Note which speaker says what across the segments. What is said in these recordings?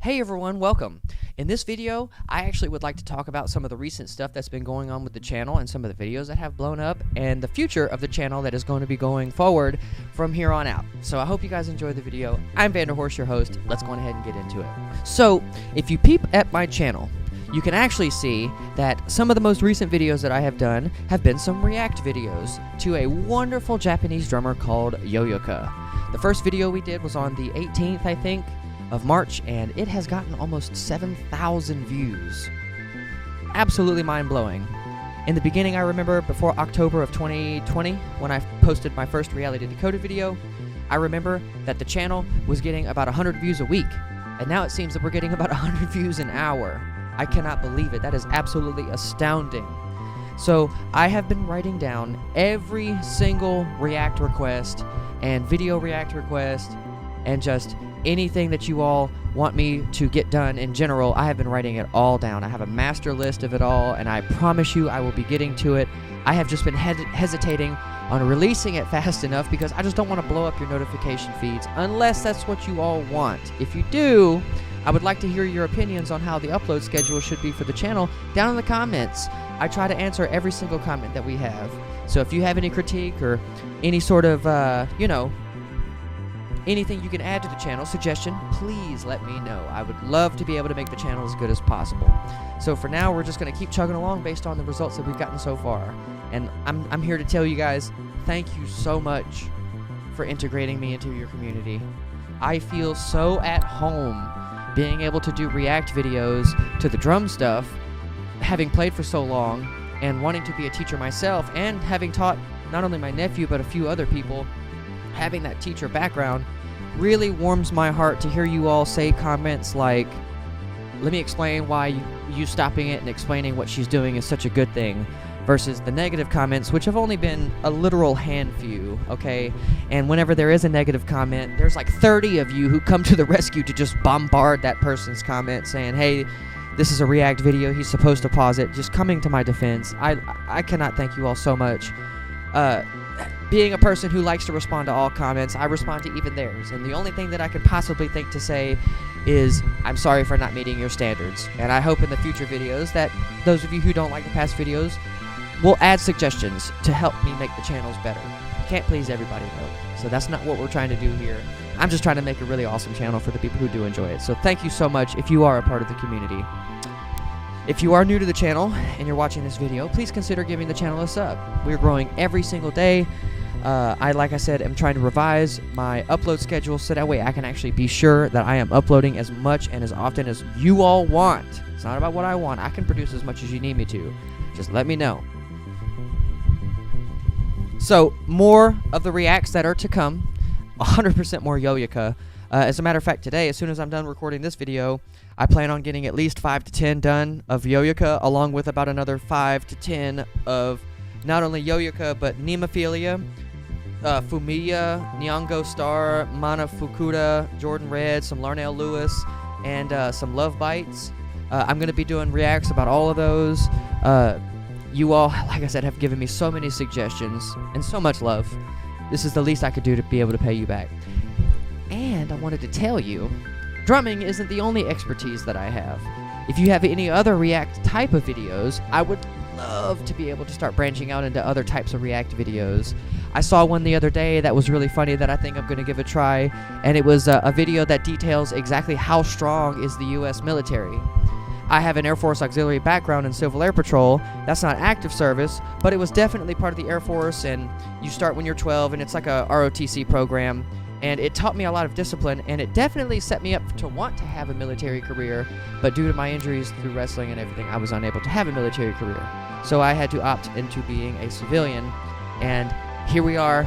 Speaker 1: Hey everyone, welcome. In this video, I actually would like to talk about some of the recent stuff that's been going on with the channel and some of the videos that have blown up and the future of the channel that is going to be going forward from here on out. So I hope you guys enjoy the video. I'm Vanderhorst, your host. Let's go ahead and get into it. So if you peep at my channel, you can actually see that some of the most recent videos that I have done have been some react videos to a wonderful Japanese drummer called Yoyoka. The first video we did was on the 18th, I think, of March, and it has gotten almost 7,000 views. Absolutely mind-blowing. In the beginning, I remember before October of 2020, when I posted my first Reality Decoded video, I remember that the channel was getting about 100 views a week, and now it seems that we're getting about 100 views an hour. I cannot believe it. That is absolutely astounding. So I have been writing down every single React request and video React request and just anything that you all want me to get done in general. I have been writing it all down. I have a master list of it all, and I promise you I will be getting to it. I have just been hesitating on releasing it fast enough because I just don't want to blow up your notification feeds unless that's what you all want. If you do, I would like to hear your opinions on how the upload schedule should be for the channel down in the comments. I try to answer every single comment that we have. So if you have any critique or any sort of, anything you can add to the channel, suggestion, please let me know. I would love to be able to make the channel as good as possible. So for now, we're just going to keep chugging along based on the results that we've gotten so far. And I'm here to tell you guys, thank you so much for integrating me into your community. I feel so at home being able to do react videos to the drum stuff, having played for so long, and wanting to be a teacher myself, and having taught not only my nephew, but a few other people. Having that teacher background really warms my heart to hear you all say comments like, let me explain why you stopping it and explaining what she's doing is such a good thing, versus the negative comments, which have only been a literal handful, okay? And whenever there is a negative comment, there's like 30 of you who come to the rescue to just bombard that person's comment saying, hey, this is a react video, he's supposed to pause it, just coming to my defense. I cannot thank you all so much. Being a person who likes to respond to all comments, I respond to even theirs, and the only thing that I could possibly think to say is, I'm sorry for not meeting your standards, and I hope in the future videos that those of you who don't like the past videos will add suggestions to help me make the channels better. Can't please everybody though, so that's not what we're trying to do here. I'm just trying to make a really awesome channel for the people who do enjoy it, so thank you so much if you are a part of the community. If you are new to the channel and you're watching this video, please consider giving the channel a sub. We're growing every single day. Like I said, am trying to revise my upload schedule so that way I can actually be sure that I am uploading as much and as often as you all want. It's not about what I want. I can produce as much as you need me to. Just let me know. So, more of the reacts that are to come. 100% more Yoyoka. As a matter of fact, today, as soon as I'm done recording this video, I plan on getting at least 5 to 10 done of Yoyoka, along with about another 5 to 10 of not only Yoyoka, but Nemophilia, Fumiya, Nyongo Star, Mana Fukuda, Jordan Red, some Larnell Lewis, and some Love Bites. I'm going to be doing reacts about all of those. You all, like I said, have given me so many suggestions and so much love. This is the least I could do to be able to pay you back. And I wanted to tell you, drumming isn't the only expertise that I have. If you have any other React type of videos, I would love to be able to start branching out into other types of React videos. I saw one the other day that was really funny that I think I'm going to give a try, and it was a video that details exactly how strong is the U.S. military. I have an Air Force auxiliary background in Civil Air Patrol. That's not active service, but it was definitely part of the Air Force, and you start when you're 12, and it's like a ROTC program. And it taught me a lot of discipline, and it definitely set me up to want to have a military career, but due to my injuries through wrestling and everything, I was unable to have a military career. So I had to opt into being a civilian, and here we are.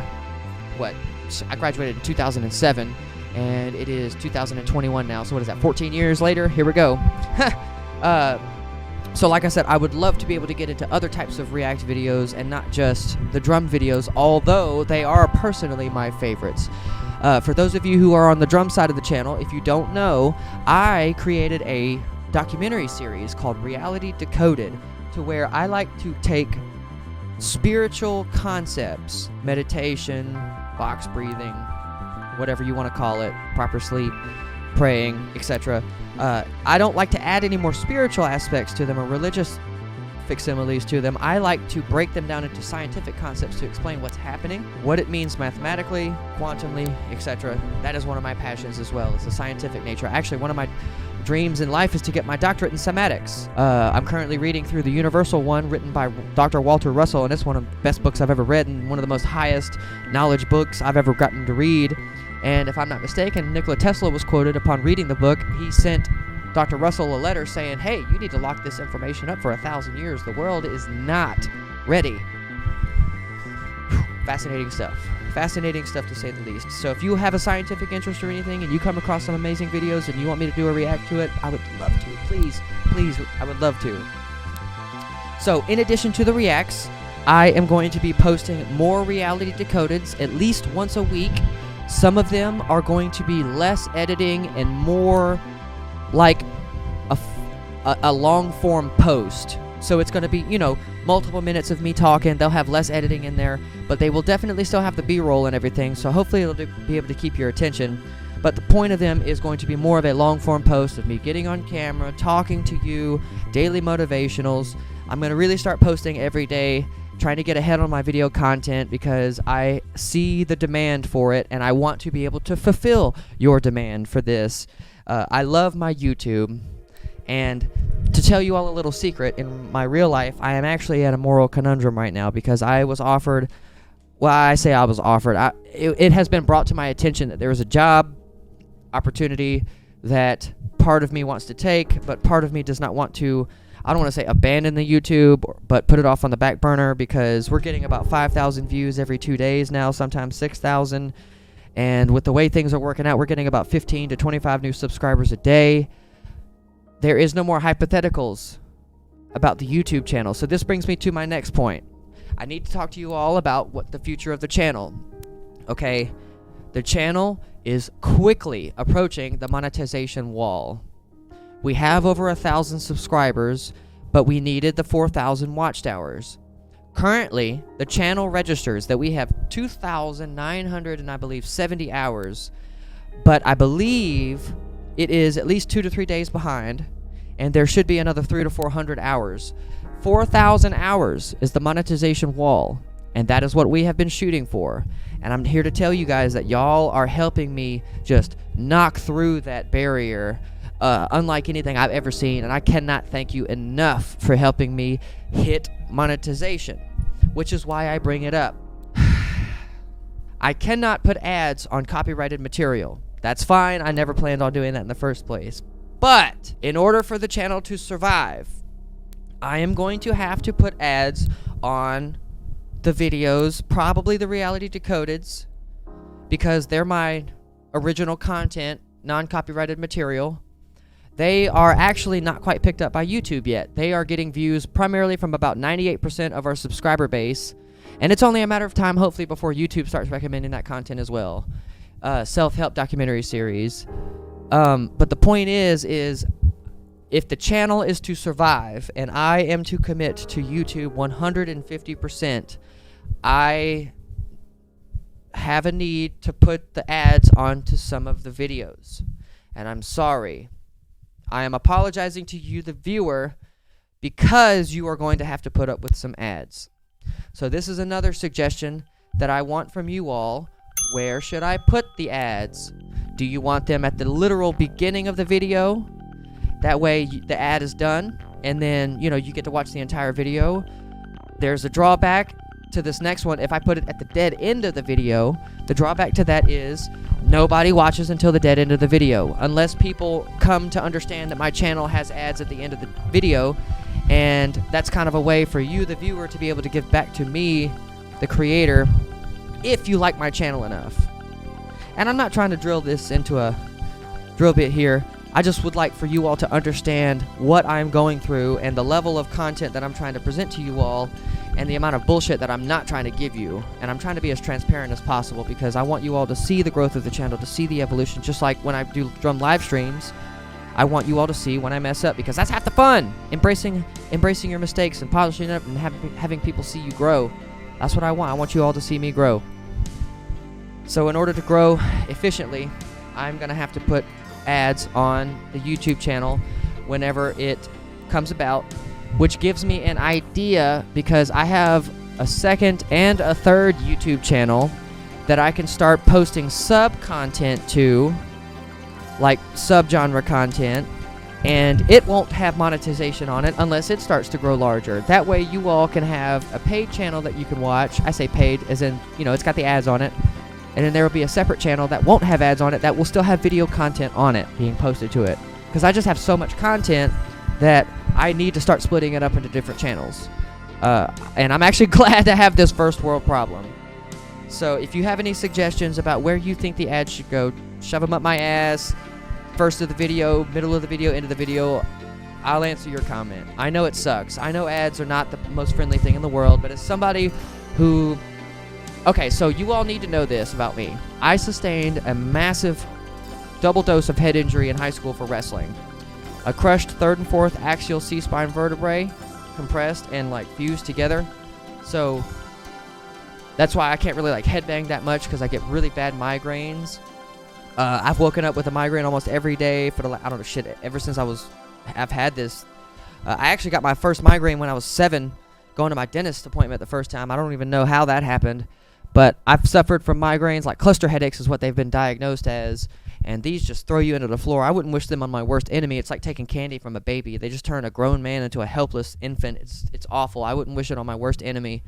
Speaker 1: I graduated in 2007, and it is 2021 now, so what is that, 14 years later? Here we go. So like I said, I would love to be able to get into other types of React videos and not just the drum videos, although they are personally my favorites. For those of you who are on the drum side of the channel, if you don't know, I created a documentary series called Reality Decoded, to where I like to take spiritual concepts, meditation, box breathing, whatever you want to call it, proper sleep, praying, etc. I don't like to add any more spiritual aspects to them or religious facsimiles to them. I like to break them down into scientific concepts to explain what's happening, what it means mathematically, quantumly, etc. That is one of my passions as well. It's the scientific nature. Actually, one of my dreams in life is to get my doctorate in cymatics. I'm currently reading through the Universal one written by Dr. Walter Russell, and it's one of the best books I've ever read and one of the most highest knowledge books I've ever gotten to read. And if I'm not mistaken, Nikola Tesla was quoted upon reading the book. He sent Dr. Russell a letter saying, hey, you need to lock this information up for 1,000 years. The world is not ready. Fascinating stuff. Fascinating stuff, to say the least. So if you have a scientific interest or anything and you come across some amazing videos and you want me to do a react to it, I would love to. Please, I would love to. So in addition to the reacts, I am going to be posting more reality decodeds at least once a week. Some of them are going to be less editing and more like a long-form post. So it's going to be, you know, multiple minutes of me talking. They'll have less editing in there, but they will definitely still have the B-roll and everything, so hopefully it'll be able to keep your attention. But the point of them is going to be more of a long-form post of me getting on camera, talking to you, daily motivationals. I'm going to really start posting every day, trying to get ahead on my video content because I see the demand for it, and I want to be able to fulfill your demand for this. I love my YouTube, and to tell you all a little secret, in my real life, I am actually at a moral conundrum right now because I was offered, well, I say I was offered, it has been brought to my attention that there is a job opportunity that part of me wants to take, but part of me does not want to, I don't want to say abandon the YouTube, but put it off on the back burner because we're getting about 5,000 views every 2 days now, sometimes 6,000. And with the way things are working out, we're getting about 15 to 25 new subscribers a day. There is no more hypotheticals about the YouTube channel. So this brings me to my next point. I need to talk to you all about what the future of the channel. Okay, the channel is quickly approaching the monetization wall. We have over 1,000 subscribers, but we needed the 4,000 watch hours. Currently, the channel registers that we have 2,900 and I believe 70 hours, but I believe it is at least 2 to 3 days behind, and there should be another 300 to 400 hours. 4,000 hours is the monetization wall, and that is what we have been shooting for. And I'm here to tell you guys that y'all are helping me just knock through that barrier unlike anything I've ever seen, and I cannot thank you enough for helping me hit monetization, which is why I bring it up. I cannot put ads on copyrighted material. That's fine, I never planned on doing that in the first place. But in order for the channel to survive, I am going to have to put ads on the videos, probably the reality decodeds, because they're my original content, non-copyrighted material. They are actually not quite picked up by YouTube yet. They are getting views primarily from about 98% of our subscriber base, and it's only a matter of time, hopefully, before YouTube starts recommending that content as well. Self-help documentary series. But the point is if the channel is to survive, and I am to commit to YouTube 150%, I have a need to put the ads onto some of the videos. And I'm sorry. I am apologizing to you, the viewer, because you are going to have to put up with some ads. So this is another suggestion that I want from you all. Where should I put the ads? Do you want them at the literal beginning of the video? That way the ad is done, and then, you know, you get to watch the entire video. There's a drawback to this next one. If I put it at the dead end of the video, the drawback to that is nobody watches until the dead end of the video, unless people come to understand that my channel has ads at the end of the video, and that's kind of a way for you, the viewer, to be able to give back to me, the creator, if you like my channel enough. And I'm not trying to drill this into a drill bit here. I just would like for you all to understand what I'm going through and the level of content that I'm trying to present to you all, and the amount of bullshit that I'm not trying to give you. And I'm trying to be as transparent as possible because I want you all to see the growth of the channel, to see the evolution. Just like when I do drum live streams, I want you all to see when I mess up, because that's half the fun. Embracing your mistakes and polishing it up and having people see you grow. That's what I want. I want you all to see me grow. So in order to grow efficiently, I'm going to have to put ads on the YouTube channel whenever it comes about, which gives me an idea because I have a second and a third YouTube channel that I can start posting sub-content to, like sub-genre content, and it won't have monetization on it unless it starts to grow larger. That way you all can have a paid channel that you can watch. I say paid as in, you know, it's got the ads on it. And then there will be a separate channel that won't have ads on it that will still have video content on it being posted to it. Because I just have so much content that I need to start splitting it up into different channels. And I'm actually glad to have this first world problem. So if you have any suggestions about where you think the ads should go, shove them up my ass. First of the video, middle of the video, end of the video, I'll answer your comment. I know it sucks. I know ads are not the most friendly thing in the world, but as somebody who... Okay, so you all need to know this about me. I sustained a massive double dose of head injury in high school for wrestling. A crushed third and fourth axial C-spine vertebrae, compressed and like fused together. So that's why I can't really like headbang that much because I get really bad migraines. I've woken up with a migraine almost every day for the I don't know shit ever since I've had this. I actually got my first migraine when I was 7, going to my dentist appointment the first time. I don't even know how that happened, but I've suffered from migraines. Like cluster headaches is what they've been diagnosed as, and these just throw you into the floor. I wouldn't wish them on my worst enemy. It's like taking candy from a baby. They just turn a grown man into a helpless infant. It's awful. I wouldn't wish it on my worst enemy.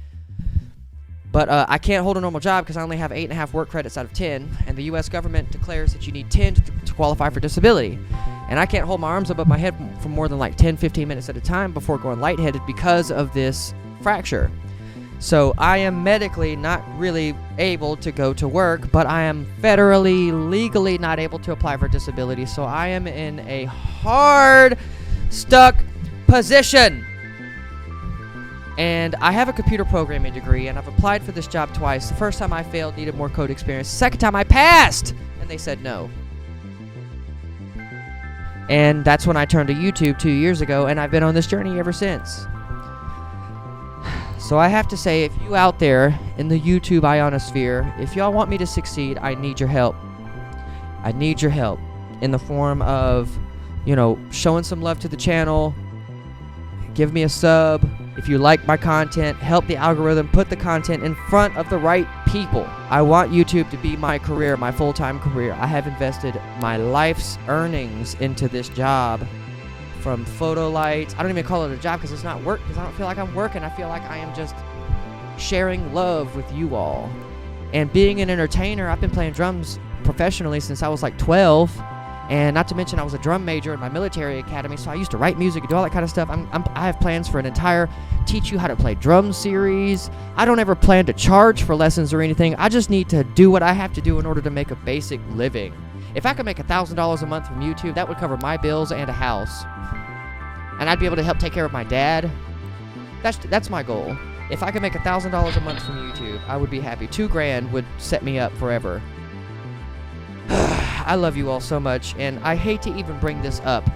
Speaker 1: But I can't hold a normal job because I only have 8.5 work credits out of 10, and the U.S. government declares that you need 10 to qualify for disability. And I can't hold my arms above my head for more than like 10, 15 minutes at a time before going lightheaded because of this fracture. So I am medically not really able to go to work, but I am federally, legally not able to apply for disability. So I am in a hard, stuck position. And I have a computer programming degree, and I've applied for this job twice. The first time I failed, needed more code experience. The second time I passed, and they said no. And that's when I turned to YouTube 2 years ago, and I've been on this journey ever since. So I have to say, if you out there in the YouTube ionosphere, if y'all want me to succeed, I need your help. I need your help in the form of, you know, showing some love to the channel. Give me a sub. If you like my content, help the algorithm put the content in front of the right people. I want YouTube to be my career, my full-time career. I have invested my life's earnings into this job. From photo lights, I don't even call it a job because it's not work, because I don't feel like I'm working. I feel like I am just sharing love with you all. And being an entertainer, I've been playing drums professionally since I was like 12. And not to mention I was a drum major in my military academy, so I used to write music and do all that kind of stuff. I have plans for an entire teach you how to play drum series. I don't ever plan to charge for lessons or anything. I just need to do what I have to do in order to make a basic living. If I could make $1,000 a month from YouTube, that would cover my bills and a house. And I'd be able to help take care of my dad. That's my goal. If I could make $1,000 a month from YouTube, I would be happy. $2,000 would set me up forever. I love you all so much, and I hate to even bring this up,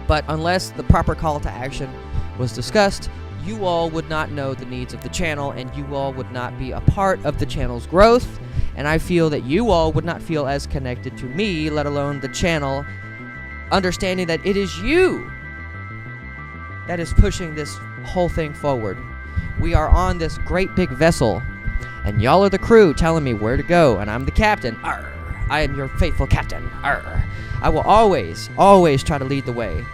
Speaker 1: but unless the proper call to action was discussed, you all would not know the needs of the channel, and you all would not be a part of the channel's growth, and I feel that you all would not feel as connected to me, let alone the channel, understanding that it is you that is pushing this whole thing forward. We are on this great big vessel, and y'all are the crew telling me where to go, and I'm the captain. Arr. I am your faithful captain. Arr. I will always, always try to lead the way.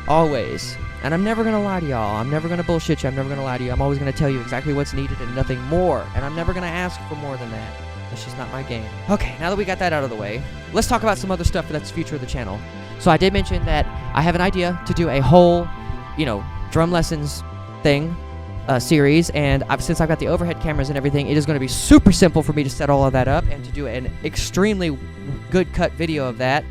Speaker 1: Always. And I'm never going to lie to y'all. I'm never going to bullshit you. I'm never going to lie to you. I'm always going to tell you exactly what's needed and nothing more. And I'm never going to ask for more than that. That's just not my game. Okay, now that we got that out of the way, let's talk about some other stuff that's the future of the channel. So I did mention that I have an idea to do a whole, you know, drum lessons thing. Series, and since I've got the overhead cameras and everything, it is going to be super simple for me to set all of that up and to do an extremely good cut video of that.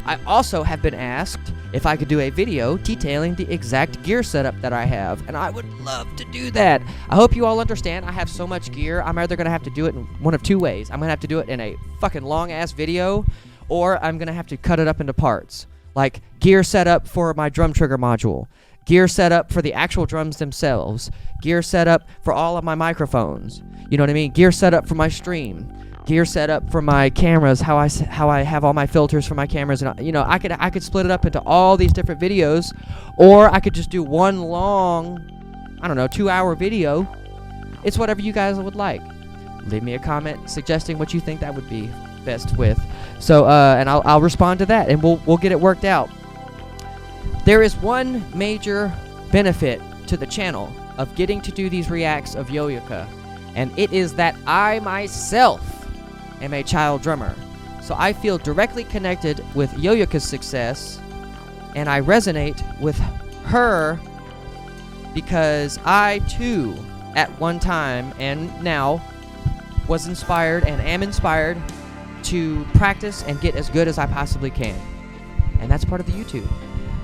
Speaker 1: I also have been asked if I could do a video detailing the exact gear setup that I have, and I would love to do that. I hope you all understand I have so much gear, I'm either going to have to do it in one of two ways. I'm going to have to do it in a fucking long-ass video, or I'm going to have to cut it up into parts. Like, gear setup for my drum trigger module. Gear setup for the actual drums themselves. Gear setup for all of my microphones. You know what I mean? Gear setup for my stream. gear set up for my cameras, how I have all my filters for my cameras, and I could split it up into all these different videos, or I could just do one long, I don't know, 2-hour video. It's whatever you guys would like. Leave me a comment suggesting what you think that would be best with. So and I'll respond to that, and we'll get it worked out. There is one major benefit to the channel of getting to do these reacts of Yo-Yoka, and it is that I myself am a child drummer. So I feel directly connected with Yo-Yoka's success, and I resonate with her because I too, at one time and now, was inspired and am inspired to practice and get as good as I possibly can. And that's part of the YouTube.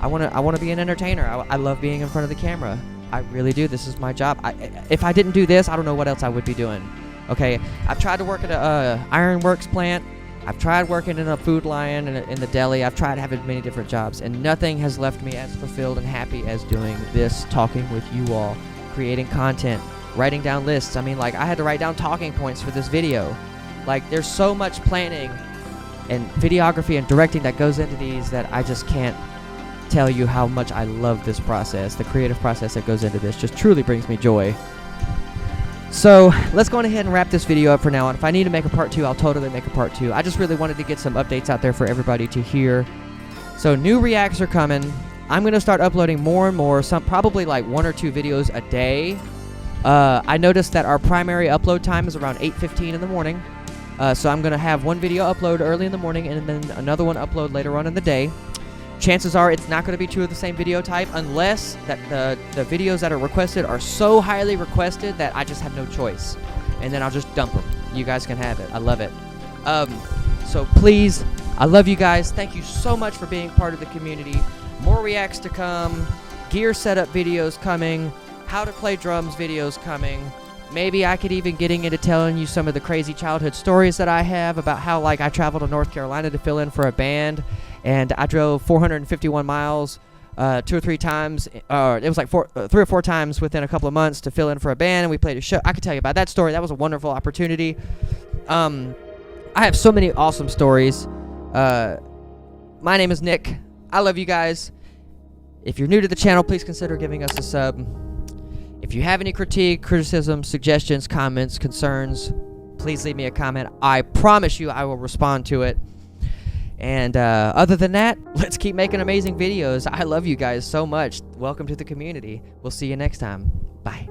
Speaker 1: I want to be an entertainer. I love being in front of the camera. I really do. This is my job. If I didn't do this, I don't know what else I would be doing. Okay, I've tried to work at a ironworks plant. I've tried working in a food line in the deli. I've tried having many different jobs, and nothing has left me as fulfilled and happy as doing this, talking with you all, creating content, writing down lists. I mean, like, I had to write down talking points for this video. Like, there's so much planning and videography and directing that goes into these that I just can't tell you how much I love this process. The creative process that goes into this just truly brings me joy. So let's go on ahead and wrap this video up for now. And if I need to make a part 2, I'll totally make a part 2. I just really wanted to get some updates out there for everybody to hear. So new reacts are coming. I'm going to start uploading more and more, some probably like 1 or 2 videos a day. I noticed that our primary upload time is around 8:15 in the morning. So I'm going to have one video upload early in the morning and then another one upload later on in the day. Chances are it's not going to be 2 of the same video type unless that the videos that are requested are so highly requested that I just have no choice. And then I'll just dump them. You guys can have it. I love it. So please, I love you guys. Thank you so much for being part of the community. More reacts to come. Gear setup videos coming. How to play drums videos coming. Maybe I could even getting into telling you some of the crazy childhood stories that I have about how, like, I traveled to North Carolina to fill in for a band, and I drove 451 miles 2 or 3 times. It was like 3 or 4 times within a couple of months to fill in for a band, and we played a show. I could tell you about that story. That was a wonderful opportunity. I have so many awesome stories. My name is Nick. I love you guys. If you're new to the channel, please consider giving us a sub. If you have any critique, criticism, suggestions, comments, concerns, please leave me a comment. I promise you I will respond to it. And other than that, let's keep making amazing videos. I love you guys so much. Welcome to the community. We'll see you next time. Bye.